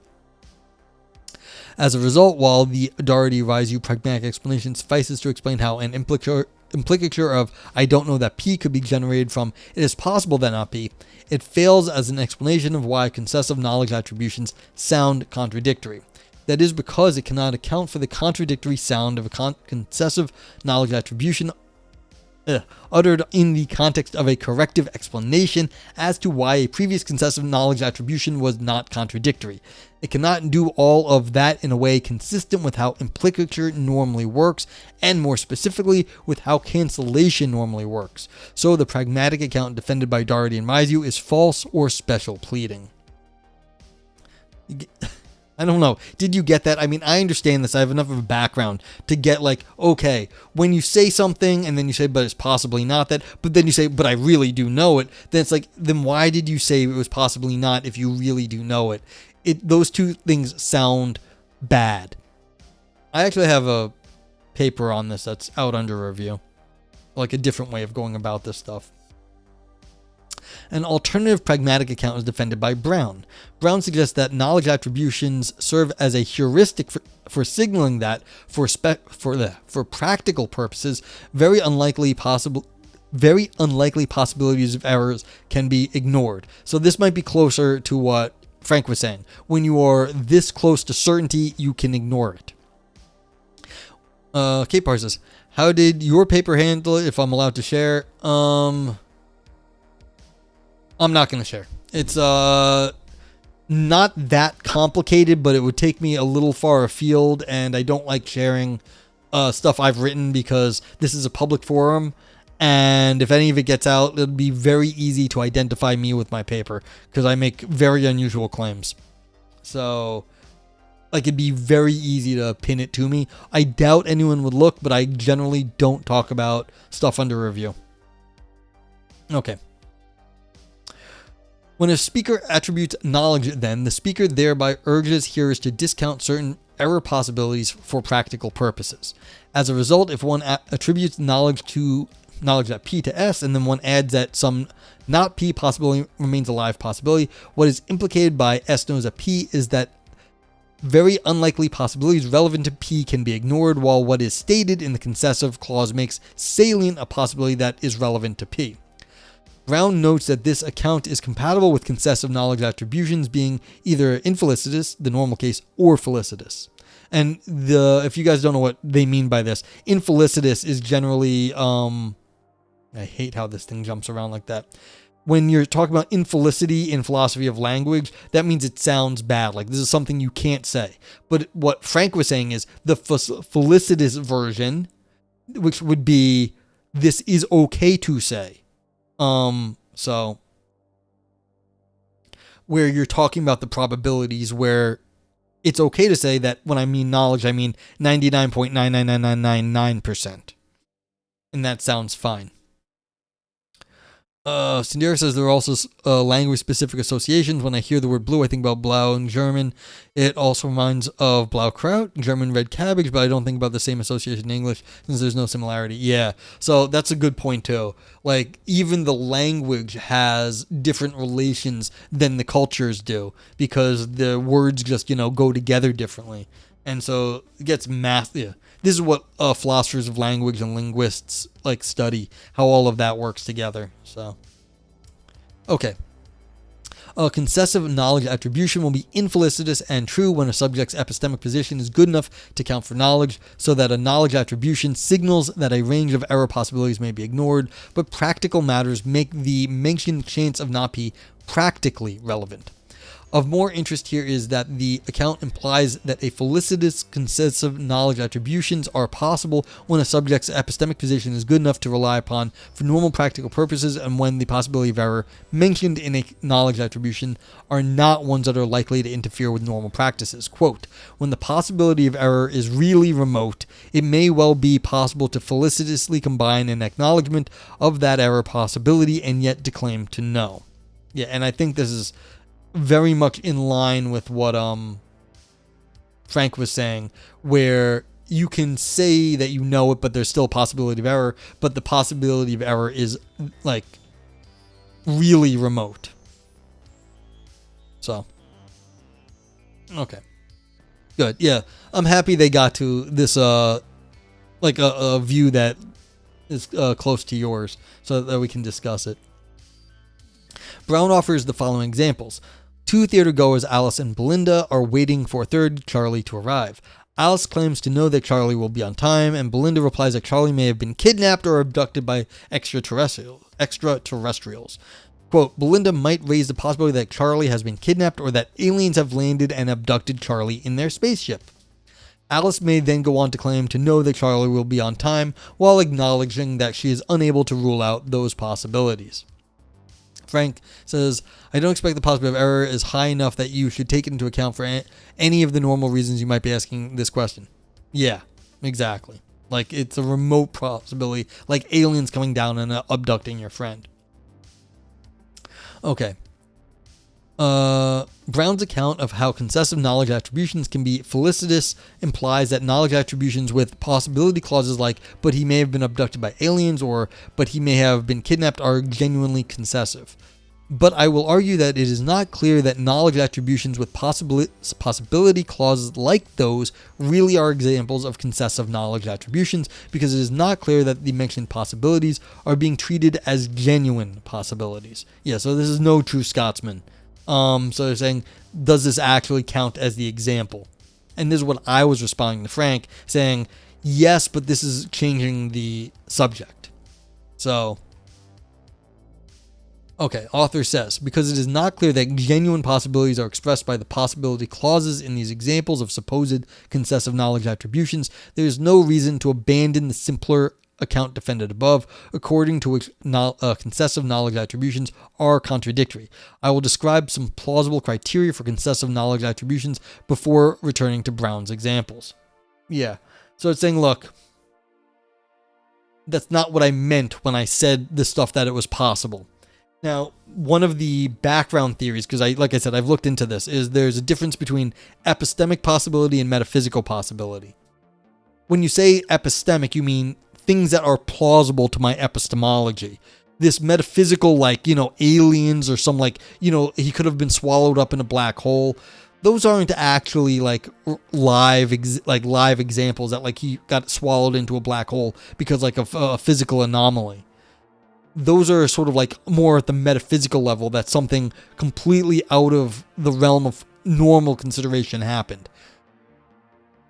As a result, while the Doherty Rise-U pragmatic explanation suffices to explain how an implicature of I don't know that P could be generated from it is possible that not P, it fails as an explanation of why concessive knowledge attributions sound contradictory. That is because it cannot account for the contradictory sound of a concessive knowledge attribution uttered in the context of a corrective explanation as to why a previous concessive knowledge attribution was not contradictory. It cannot do all of that in a way consistent with how implicature normally works, and more specifically, with how cancellation normally works. So the pragmatic account defended by Doherty and Rise-U is false or special pleading. I don't know. Did you get that? I mean, I understand this. I have enough of a background to get like, okay, when you say something and then you say, but it's possibly not that, but then you say, but I really do know it, then it's like, then why did you say it was possibly not if you really do know it? Those two things sound bad. I actually have a paper on this that's out under review, like a different way of going about this stuff. An alternative pragmatic account is defended by Brown. Brown suggests that knowledge attributions serve as a heuristic for signaling that, for practical purposes, very unlikely possible very unlikely possibilities of errors can be ignored. So this might be closer to what Frank was saying. When you are this close to certainty, you can ignore it. Kate Parr says, how did your paper handle it, if I'm allowed to share? I'm not going to share. It's not that complicated, but it would take me a little far afield, and I don't like sharing stuff I've written because this is a public forum, and if any of it gets out, it'll be very easy to identify me with my paper because I make very unusual claims. So, like, it'd be very easy to pin it to me. I doubt anyone would look, but I generally don't talk about stuff under review. Okay. When a speaker attributes knowledge, then, the speaker thereby urges hearers to discount certain error possibilities for practical purposes. As a result, if one attributes knowledge at P to S, and then one adds that some not P possibility remains a live possibility, what is implicated by S knows at P is that very unlikely possibilities relevant to P can be ignored, while what is stated in the concessive clause makes salient a possibility that is relevant to P. Brown notes that this account is compatible with concessive knowledge attributions being either infelicitous, the normal case, or felicitous. And if you guys don't know what they mean by this, infelicitous is generally, I hate how this thing jumps around like that. When you're talking about infelicity in philosophy of language, that means it sounds bad. Like this is something you can't say. But what Frank was saying is the felicitous version, which would be this is okay to say. So where you're talking about the probabilities where it's okay to say that when I mean knowledge, I mean 99.99999%. And that sounds fine. Sindera says there are also language-specific associations. When I hear the word blue, I think about Blau in German. It also reminds of Blaukraut, German red cabbage, but I don't think about the same association in English since there's no similarity. Yeah, so that's a good point too. Like, even the language has different relations than the cultures do because the words just, go together differently. And so it gets massive. This is what philosophers of language and linguists study, how all of that works together. So, okay. A concessive knowledge attribution will be infelicitous and true when a subject's epistemic position is good enough to count for knowledge, so that a knowledge attribution signals that a range of error possibilities may be ignored, but practical matters make the mentioned chance of not be practically relevant. Of more interest here is that the account implies that a felicitous concessive knowledge attributions are possible when a subject's epistemic position is good enough to rely upon for normal practical purposes, and when the possibility of error mentioned in a knowledge attribution are not ones that are likely to interfere with normal practices. Quote, when the possibility of error is really remote, it may well be possible to felicitously combine an acknowledgement of that error possibility and yet to claim to know. Yeah, and I think this is very much in line with what Frank was saying, where you can say that you know it, but there's still a possibility of error, but the possibility of error is really remote. So, okay. Good. Yeah. I'm happy they got to this, a view that is close to yours so that we can discuss it. Brown offers the following examples. Two theater goers, Alice and Belinda, are waiting for a third, Charlie, to arrive. Alice claims to know that Charlie will be on time, and Belinda replies that Charlie may have been kidnapped or abducted by extraterrestrials. Quote, Belinda might raise the possibility that Charlie has been kidnapped or that aliens have landed and abducted Charlie in their spaceship. Alice may then go on to claim to know that Charlie will be on time, while acknowledging that she is unable to rule out those possibilities. Frank says, I don't expect the possibility of error is high enough that you should take it into account for any of the normal reasons you might be asking this question. Yeah, exactly. Like, it's a remote possibility, like aliens coming down and abducting your friend. Okay. Brown's account of how concessive knowledge attributions can be felicitous implies that knowledge attributions with possibility clauses like, but he may have been abducted by aliens, or, but he may have been kidnapped, are genuinely concessive. But I will argue that it is not clear that knowledge attributions with possibility clauses like those really are examples of concessive knowledge attributions, because it is not clear that the mentioned possibilities are being treated as genuine possibilities. Yeah, so this is no true Scotsman. So they're saying, does this actually count as the example? And this is what I was responding to Frank, saying, yes, but this is changing the subject. So... okay, author says, because it is not clear that genuine possibilities are expressed by the possibility clauses in these examples of supposed concessive knowledge attributions, there is no reason to abandon the simpler account defended above, according to which concessive knowledge attributions are contradictory. I will describe some plausible criteria for concessive knowledge attributions before returning to Brown's examples. Yeah, so it's saying, look, that's not what I meant when I said the stuff that it was possible. Now, one of the background theories, because like I said, I've looked into this, is there's a difference between epistemic possibility and metaphysical possibility. When you say epistemic, you mean things that are plausible to my epistemology. This metaphysical, like, aliens or some, like, he could have been swallowed up in a black hole. Those aren't actually like live examples that like he got swallowed into a black hole because like a physical anomaly. Those are sort of like more at the metaphysical level, that something completely out of the realm of normal consideration happened.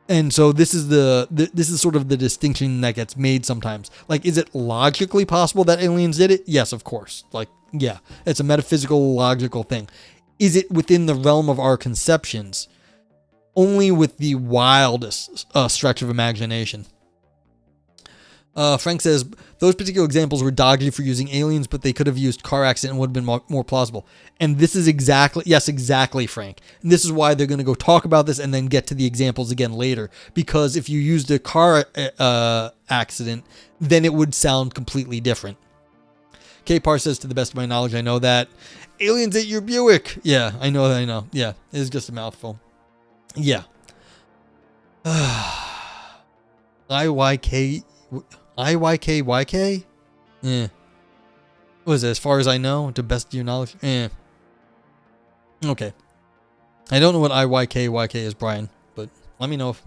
And so this is sort of the distinction that gets made sometimes. Like, is it logically possible that aliens did it? Yes, of course. Like, yeah, it's a metaphysical, logical thing. Is it within the realm of our conceptions? Only with the wildest stretch of imagination. Frank says, those particular examples were dodgy for using aliens, but they could have used car accident and would have been more plausible. And this is exactly, Frank. And this is why they're going to go talk about this and then get to the examples again later. Because if you used a car accident, then it would sound completely different. K-Par says, to the best of my knowledge, I know that. Aliens ate your Buick. Yeah, I know. Yeah, it's just a mouthful. Yeah. IYK? Yeah. What is it, as far as I know, to best of your knowledge? Okay. I don't know what IYK is, Brian, but let me know if...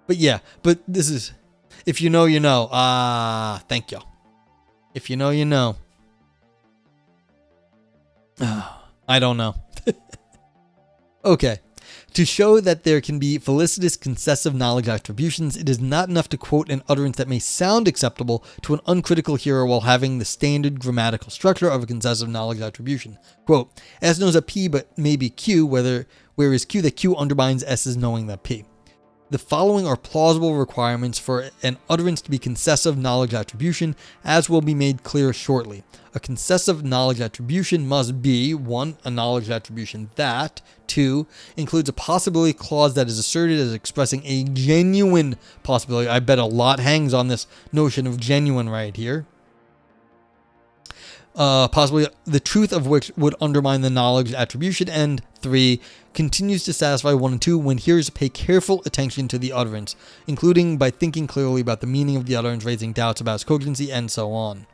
But yeah, but this is... If you know, you know. Thank you. If you know, you know. I don't know. Okay. To show that there can be felicitous concessive knowledge attributions, it is not enough to quote an utterance that may sound acceptable to an uncritical hearer while having the standard grammatical structure of a concessive knowledge attribution. Quote, S knows that P but maybe Q, where is Q that Q undermines S's knowing that P. The following are plausible requirements for an utterance to be concessive knowledge attribution, as will be made clear shortly. A concessive knowledge attribution must be 1. A knowledge attribution that 2. Includes a possibility clause that is asserted as expressing a genuine possibility. I bet a lot hangs on this notion of genuine right here. Possibly the truth of which would undermine the knowledge attribution, and 3. Continues to satisfy 1 and 2 when hearers pay careful attention to the utterance, including by thinking clearly about the meaning of the utterance, raising doubts about its cogency, and so on.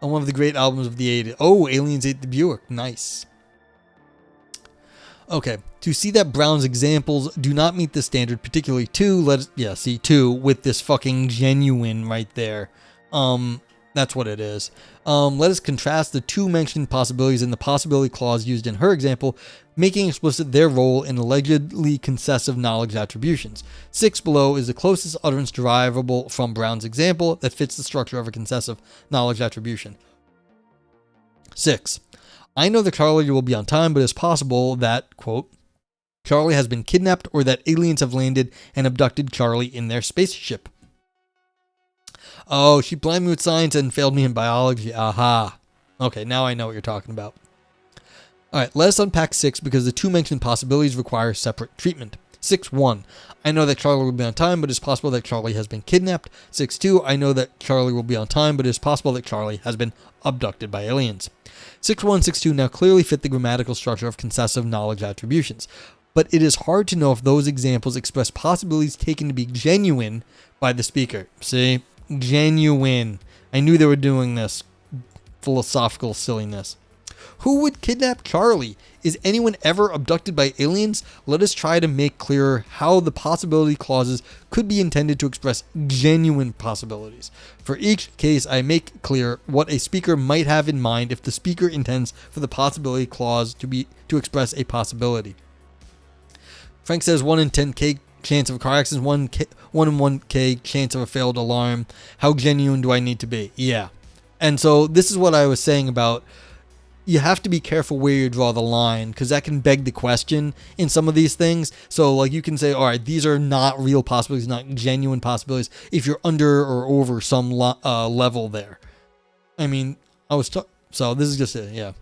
On one of the great albums of the 80s. Oh, Aliens Ate the Buick. Nice. Okay, to see that Brown's examples do not meet the standard, particularly 2, 2 with this fucking genuine right there. That's what it is. Let us contrast the 2 mentioned possibilities in the possibility clause used in her example, making explicit their role in allegedly concessive knowledge attributions. 6 below is the closest utterance derivable from Brown's example that fits the structure of a concessive knowledge attribution. 6. I know that Charlie will be on time, but it's possible that, quote, Charlie has been kidnapped or that aliens have landed and abducted Charlie in their spaceship. Oh, she blamed me with science and failed me in biology. Aha. Okay, now I know what you're talking about. Alright, let us unpack 6 because the 2 mentioned possibilities require separate treatment. 6.1. I know that Charlie will be on time, but it's possible that Charlie has been kidnapped. 6.2. I know that Charlie will be on time, but it's possible that Charlie has been abducted by aliens. 6.1, 6.2 now clearly fit the grammatical structure of concessive knowledge attributions, but it is hard to know if those examples express possibilities taken to be genuine by the speaker. See? Genuine. I knew they were doing this philosophical silliness. Who would kidnap Charlie? Is anyone ever abducted by aliens? Let us try to make clearer how the possibility clauses could be intended to express genuine possibilities. For each case, I make clear what a speaker might have in mind if the speaker intends for the possibility clause to express a possibility. Frank says 1 in 10K chance of a car accident, 1 in 1K chance of a failed alarm. How genuine do I need to be? Yeah. And so this is what I was saying about you have to be careful where you draw the line, because that can beg the question in some of these things. So like you can say, all right, these are not real possibilities, not genuine possibilities, if you're under or over some level there. I mean, so this is just it, yeah.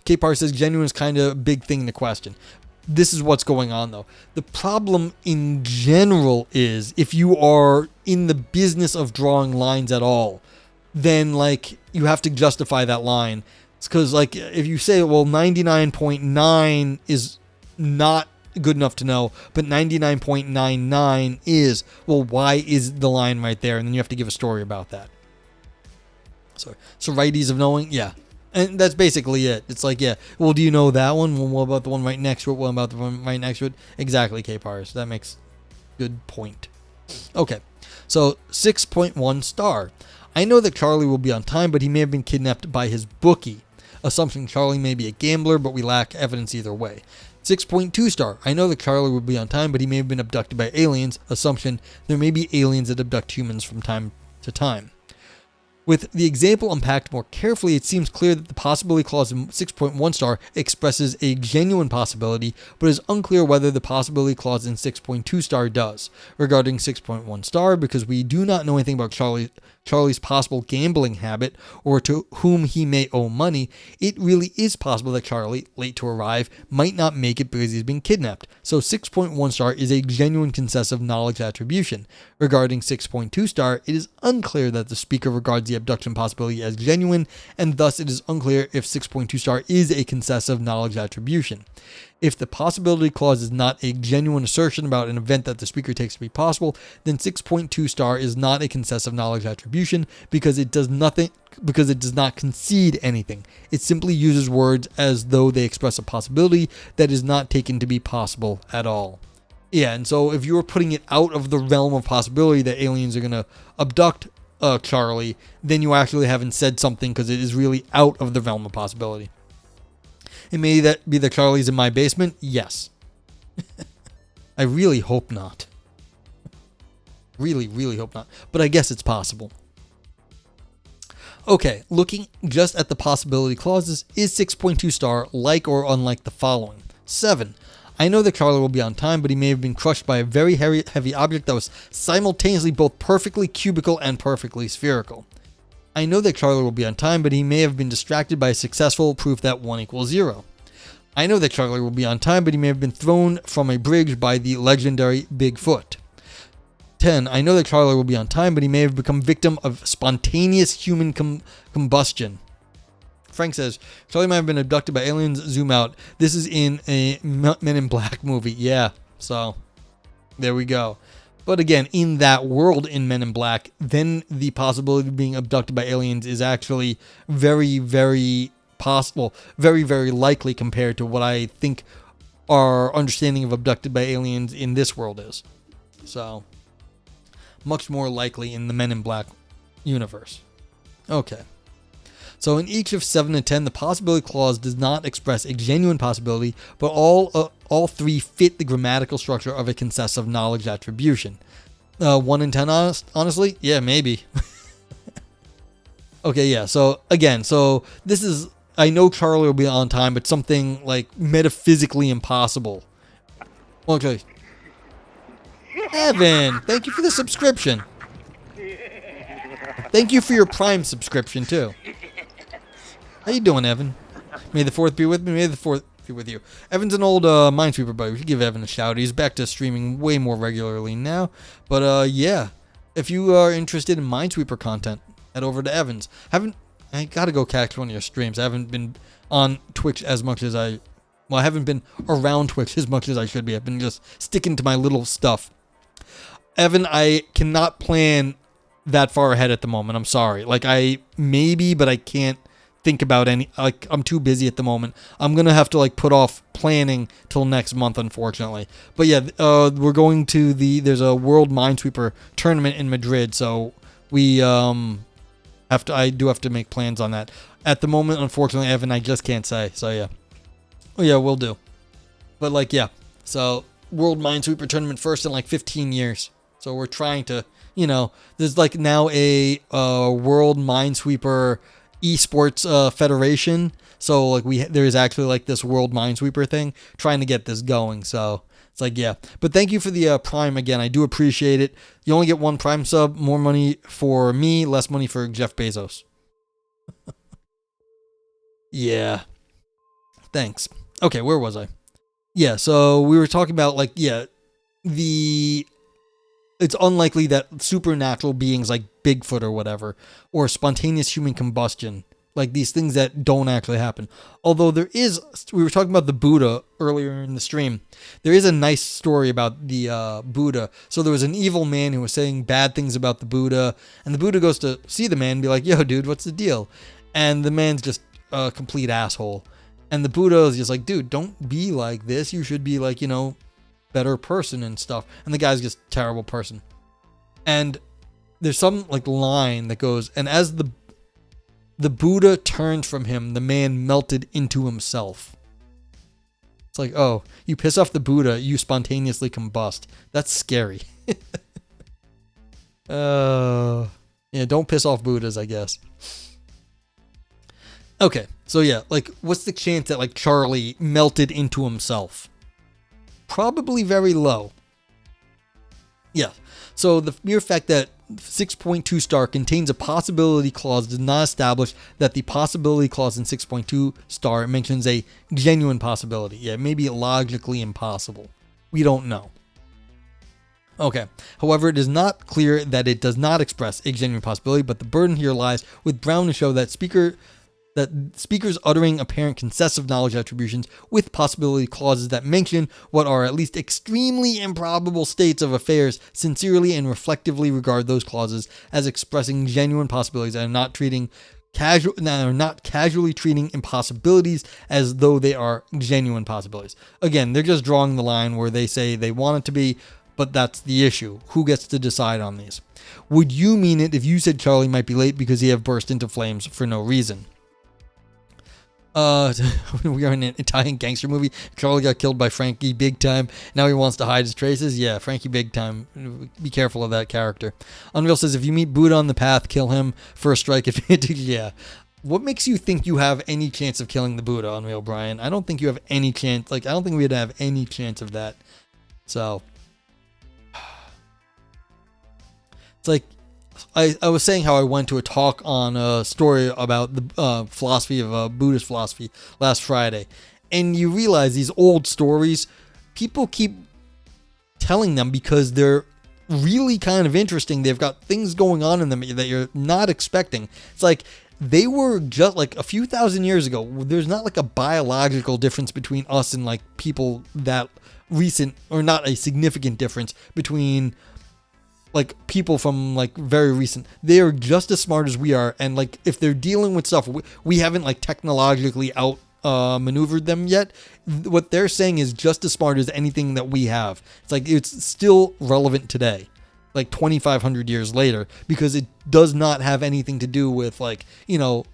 K-Par says genuine is kind of a big thing to question. This is what's going on, though. The problem in general is if you are in the business of drawing lines at all, then like you have to justify that line. It's because like if you say, well, 99.9 is not good enough to know, but 99.99 is, well, why is the line right there? And then you have to give a story about that. So varieties of knowing, yeah. And that's basically it. It's like, yeah, well, do you know that one? Well, what about the one right next to it? What about the one right next to it? Exactly, K-Pars. That makes good point. Okay, so 6.1 star. I know that Charlie will be on time, but he may have been kidnapped by his bookie. Assumption Charlie may be a gambler, but we lack evidence either way. 6.2 star. I know that Charlie will be on time, but he may have been abducted by aliens. Assumption there may be aliens that abduct humans from time to time. With the example unpacked more carefully, it seems clear that the possibility clause in 6.1 star expresses a genuine possibility, but it is unclear whether the possibility clause in 6.2 star does. Regarding 6.1 star, because we do not know anything about Charlie's possible gambling habit or to whom he may owe money, it really is possible that Charlie, late to arrive, might not make it because he's been kidnapped. So 6.1 star is a genuine concessive knowledge attribution. Regarding 6.2 star, it is unclear that the speaker regards the abduction possibility as genuine, and thus it is unclear if 6.2 star is a concessive knowledge attribution. If the possibility clause is not a genuine assertion about an event that the speaker takes to be possible, then 6.2 star is not a concessive knowledge attribution because it does not concede anything. It simply uses words as though they express a possibility that is not taken to be possible at all. Yeah, and so if you were putting it out of the realm of possibility that aliens are going to abduct Charlie, then you actually haven't said something because it is really out of the realm of possibility. It may that be that Charlie's in my basement? Yes. I really hope not. Really, really hope not. But I guess it's possible. Okay, looking just at the possibility clauses, is 6.2 star like or unlike the following? 7. I know that Charlie will be on time, but he may have been crushed by a very heavy object that was simultaneously both perfectly cubical and perfectly spherical. I know that Charlie will be on time, but he may have been distracted by a successful proof that 1 equals 0. I know that Charlie will be on time, but he may have been thrown from a bridge by the legendary Bigfoot. 10. I know that Charlie will be on time, but he may have become victim of spontaneous human combustion. Frank says, Charlie might have been abducted by aliens. Zoom out. This is in a Men in Black movie. Yeah, so there we go. But again, in that world in Men in Black, then the possibility of being abducted by aliens is actually very, very possible, very, very likely compared to what I think our understanding of abducted by aliens in this world is. So, much more likely in the Men in Black universe. Okay. So in each of 7 and 10, the possibility clause does not express a genuine possibility, but all three fit the grammatical structure of a concessive knowledge attribution. 1 in 10, honestly? Yeah, maybe. Okay, yeah, so again, so this is, I know Charlie will be on time, but something like metaphysically impossible. Okay. Evan, thank you for the subscription. Thank you for your Prime subscription, too. How you doing, Evan? May the 4th be with me. May the 4th be with you. Evan's an old Minesweeper buddy. We should give Evan a shout. He's back to streaming way more regularly now. But yeah, if you are interested in Minesweeper content, head over to Evan's. I gotta go catch one of your streams. I haven't been on Twitch as much as I haven't been around Twitch as much as I should be. I've been just sticking to my little stuff. Evan, I cannot plan that far ahead at the moment. I'm sorry. Like, maybe, but I can't think about any, like, I'm too busy at the moment. I'm gonna have to like put off planning till next month, unfortunately. But yeah, we're going to there's a World Minesweeper tournament in Madrid, so we I do have to make plans on that. At the moment, unfortunately, Evan, I just can't say. So yeah. Oh yeah, we'll do. But like, yeah. So World Minesweeper tournament first in like 15 years. So we're trying to, there's like now a World Minesweeper esports federation. So like there is actually like this World Minesweeper thing, trying to get this going. So it's like, yeah. But thank you for the Prime again. I do appreciate it. You only get one Prime sub, more money for me, less money for Jeff Bezos. Yeah. Thanks. Okay, where was I? Yeah, so we were talking about like, yeah, it's unlikely that supernatural beings like Bigfoot or whatever, or spontaneous human combustion, like these things that don't actually happen. Although we were talking about the Buddha earlier in the stream. There is a nice story about the Buddha. So there was an evil man who was saying bad things about the Buddha, and the Buddha goes to see the man and be like, yo, dude, what's the deal? And the man's just a complete asshole. And the Buddha is just like, dude, don't be like this. You should be like, better person and stuff. And the guy's just a terrible person. And there's some like line that goes, and as the Buddha turned from him, the man melted into himself. It's like, oh, you piss off the Buddha, you spontaneously combust. That's scary. Yeah, don't piss off Buddhas, I guess. Okay, so yeah, like, what's the chance that, like, Charlie melted into himself? Probably very low. Yeah, so the mere fact that 6.2 star contains a possibility clause does not establish that the possibility clause in 6.2 star mentions a genuine possibility. Yeah, it may be logically impossible. We don't know. Okay, however, it is not clear that it does not express a genuine possibility, but the burden here lies with Brown to show that speakers uttering apparent concessive knowledge attributions with possibility clauses that mention what are at least extremely improbable states of affairs sincerely and reflectively regard those clauses as expressing genuine possibilities and are not casually treating impossibilities as though they are genuine possibilities. Again, they're just drawing the line where they say they want it to be, but that's the issue. Who gets to decide on these? Would you mean it if you said Charlie might be late because he have burst into flames for no reason? We are in an Italian gangster movie. Charlie got killed by Frankie Big Time. Now he wants to hide his traces. Yeah, Frankie Big Time. Be careful of that character. Unreal says, if you meet Buddha on the path, kill him for a strike advantage. Yeah. What makes you think you have any chance of killing the Buddha, Unreal Brian? I don't think you have any chance. Like, I don't think we'd have any chance of that. So, it's like, I was saying how I went to a talk on a story about the philosophy of Buddhist philosophy last Friday. And you realize these old stories, people keep telling them because they're really kind of interesting. They've got things going on in them that you're not expecting. It's like they were just like a few thousand years ago. There's not like a biological difference between us and like people that recent, or not a significant difference between like people from like very recent. They are just as smart as we are, and like if they're dealing with stuff we haven't like technologically out maneuvered them yet, what they're saying is just as smart as anything that we have. It's like it's still relevant today, like 2,500 years later, because it does not have anything to do with like,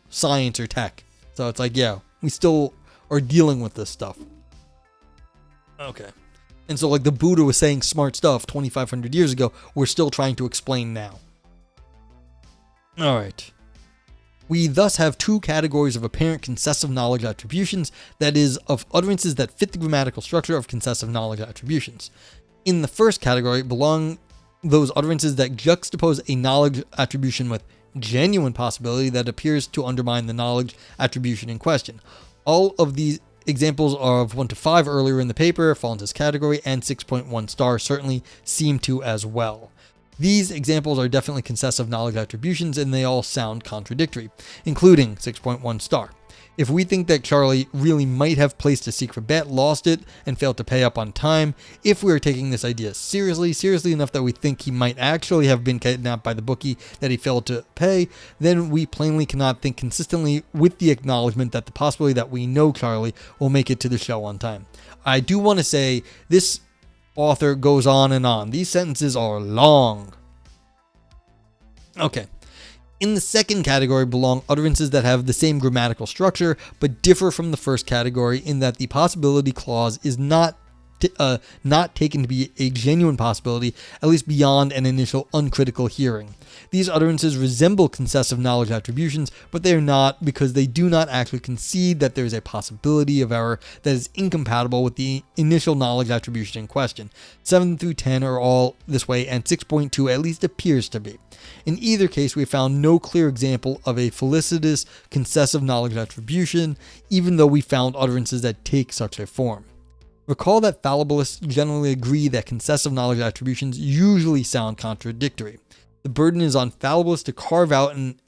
science or tech. So it's like, yeah, we still are dealing with this stuff. Okay. And so, like, the Buddha was saying smart stuff 2,500 years ago, we're still trying to explain now. All right. We thus have two categories of apparent concessive knowledge attributions, that is, of utterances that fit the grammatical structure of concessive knowledge attributions. In the first category belong those utterances that juxtapose a knowledge attribution with genuine possibility that appears to undermine the knowledge attribution in question. All of these examples of 1 to 5 earlier in the paper fall into this category, and 6.1 star certainly seem to as well. These examples are definitely concessive knowledge attributions, and they all sound contradictory, including 6.1 star. If we think that Charlie really might have placed a secret bet, lost it, and failed to pay up on time, if we are taking this idea seriously enough that we think he might actually have been kidnapped by the bookie that he failed to pay, then we plainly cannot think consistently with the acknowledgement that the possibility that we know Charlie will make it to the show on time. I do want to say this author goes on and on. These sentences are long. Okay. In the second category belong utterances that have the same grammatical structure but differ from the first category in that the possibility clause is not taken to be a genuine possibility, at least beyond an initial uncritical hearing. These utterances resemble concessive knowledge attributions, but they are not because they do not actually concede that there is a possibility of error that is incompatible with the initial knowledge attribution in question. 7 through 10 are all this way, and 6.2 at least appears to be. In either case, we found no clear example of a felicitous concessive knowledge attribution, even though we found utterances that take such a form. Recall that fallibilists generally agree that concessive knowledge attributions usually sound contradictory. The burden is on fallibilists to carve out an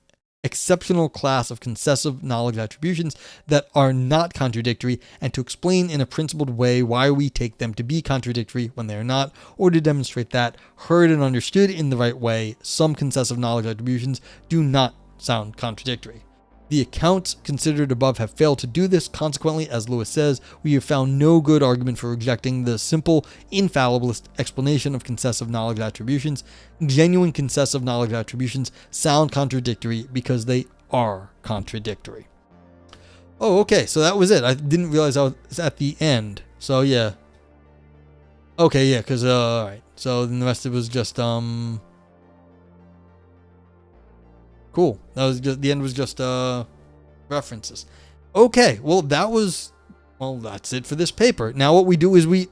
exceptional class of concessive knowledge attributions that are not contradictory and to explain in a principled way why we take them to be contradictory when they are not, or to demonstrate that, heard and understood in the right way, some concessive knowledge attributions do not sound contradictory. The accounts considered above have failed to do this. Consequently, as Lewis says, we have found no good argument for rejecting the simple, infallibilist explanation of concessive knowledge attributions. Genuine concessive knowledge attributions sound contradictory because they are contradictory. Oh, okay, so that was it. I didn't realize I was at the end. So, yeah. Okay, yeah, because, alright. So, then the rest of it was just, cool. That was just, the end was just references. Okay, well that's it for this paper. Now what we do is we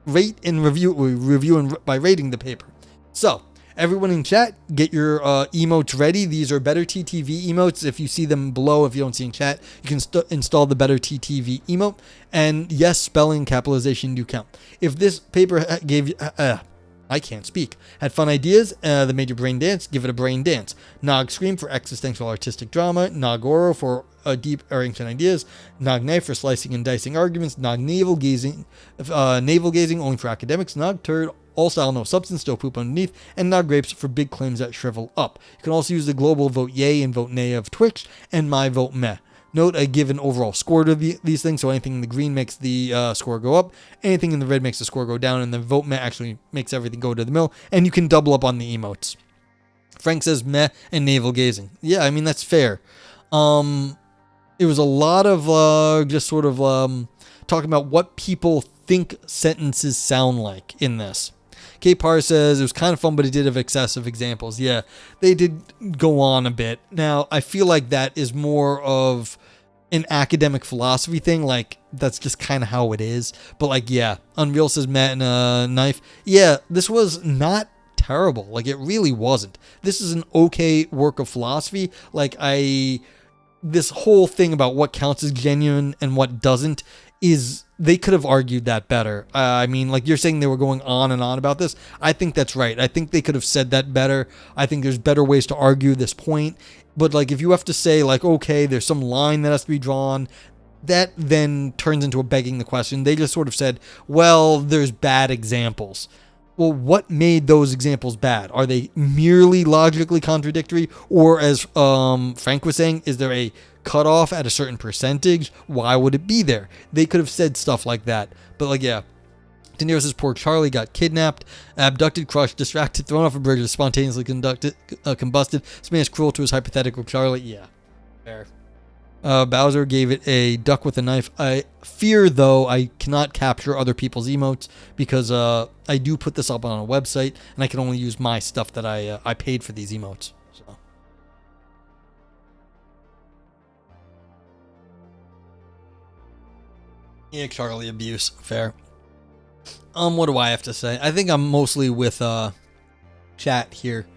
rate and review. We review by rating the paper. So everyone in chat, get your emotes ready. These are Better TTV emotes. If you see them below, if you don't see in chat, you can install the Better TTV emote. And yes, spelling, capitalization do count. If this paper gave you I can't speak. Had fun ideas that made your brain dance, give it a brain dance. Nog Scream for existential artistic drama. Nog Oro for deep or ancient ideas. Nog Knife for slicing and dicing arguments. Nog Navel Gazing only for academics. Nog Turd, all style, no substance, still poop underneath. And Nog Grapes for big claims that shrivel up. You can also use the global vote yay and vote nay of Twitch and my vote meh. Note, I give an overall score to these things, so anything in the green makes the score go up, anything in the red makes the score go down, and the vote meh actually makes everything go to the mill, and you can double up on the emotes. Frank says meh and navel gazing. Yeah, I mean, that's fair. It was a lot of just sort of talking about what people think sentences sound like in this. K. Parr says it was kind of fun, but it did have excessive examples. Yeah, they did go on a bit. Now, I feel like that is more of an academic philosophy thing. Like, that's just kind of how it is. But, like, yeah, Unreal says Matt and a knife. Yeah, this was not terrible. Like, it really wasn't. This is an okay work of philosophy. Like, this whole thing about what counts as genuine and what doesn't is, they could have argued that better. I mean, like, you're saying they were going on and on about this. I think that's right. I think they could have said that better. I think there's better ways to argue this point. But, like, if you have to say, like, okay, there's some line that has to be drawn, that then turns into a begging the question. They just sort of said, well, there's bad examples. Well, what made those examples bad? Are they merely logically contradictory? Or, as Frank was saying, is there a cutoff at a certain percentage? Why would it be there? They could have said stuff like that. But, like, yeah. De Niro says poor Charlie got kidnapped, abducted, crushed, distracted, thrown off a bridge, spontaneously combusted, smashed cruel to his hypothetical Charlie. Yeah, fair. Bowser gave it a duck with a knife. I fear, though, I cannot capture other people's emotes because I do put this up on a website, and I can only use my stuff that I paid for these emotes. So. Yeah, Charlie abuse. Fair. What do I have to say? I think I'm mostly with chat here.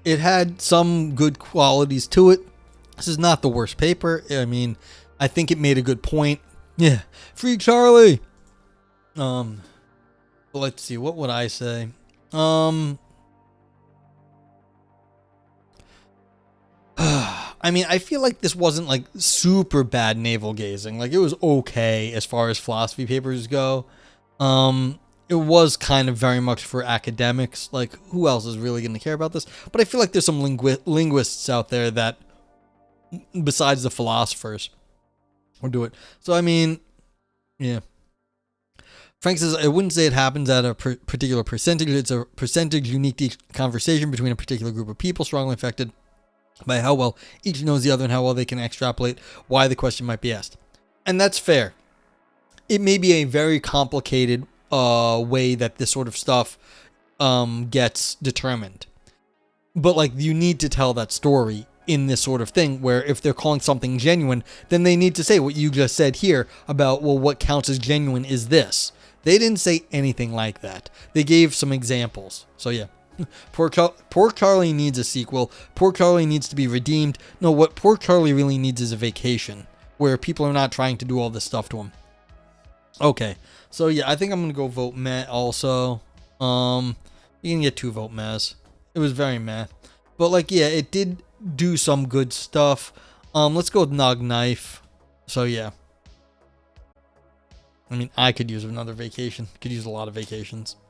It had some good qualities to it. This is not the worst paper. I mean, I think it made a good point. Yeah. Free Charlie. Let's see. What would I say? I I mean, I feel like this wasn't like super bad navel gazing. Like it was okay as far as philosophy papers go. It was kind of very much for academics. Like who else is really going to care about this? But I feel like there's some linguists out there that, besides the philosophers, will do it. So I mean, yeah. Frank says, I wouldn't say it happens at a particular percentage. It's a percentage unique to each conversation between a particular group of people strongly affected by how well each knows the other and how well they can extrapolate why the question might be asked. And that's fair. It may be a very complicated way that this sort of stuff gets determined. But like you need to tell that story in this sort of thing where if they're calling something genuine, then they need to say what you just said here about, well, what counts as genuine is this. They didn't say anything like that. They gave some examples. So yeah. Poor Charlie needs a sequel. Poor Charlie needs to be redeemed. No, what poor Charlie really needs is a vacation where people are not trying to do all this stuff to him. Okay. So yeah, I think I'm going to go vote meh also. You can get 2 vote mehs. It was very meh. But like, yeah, it did do some good stuff. Let's go with Nog Knife. So yeah. I mean, I could use another vacation. Could use a lot of vacations.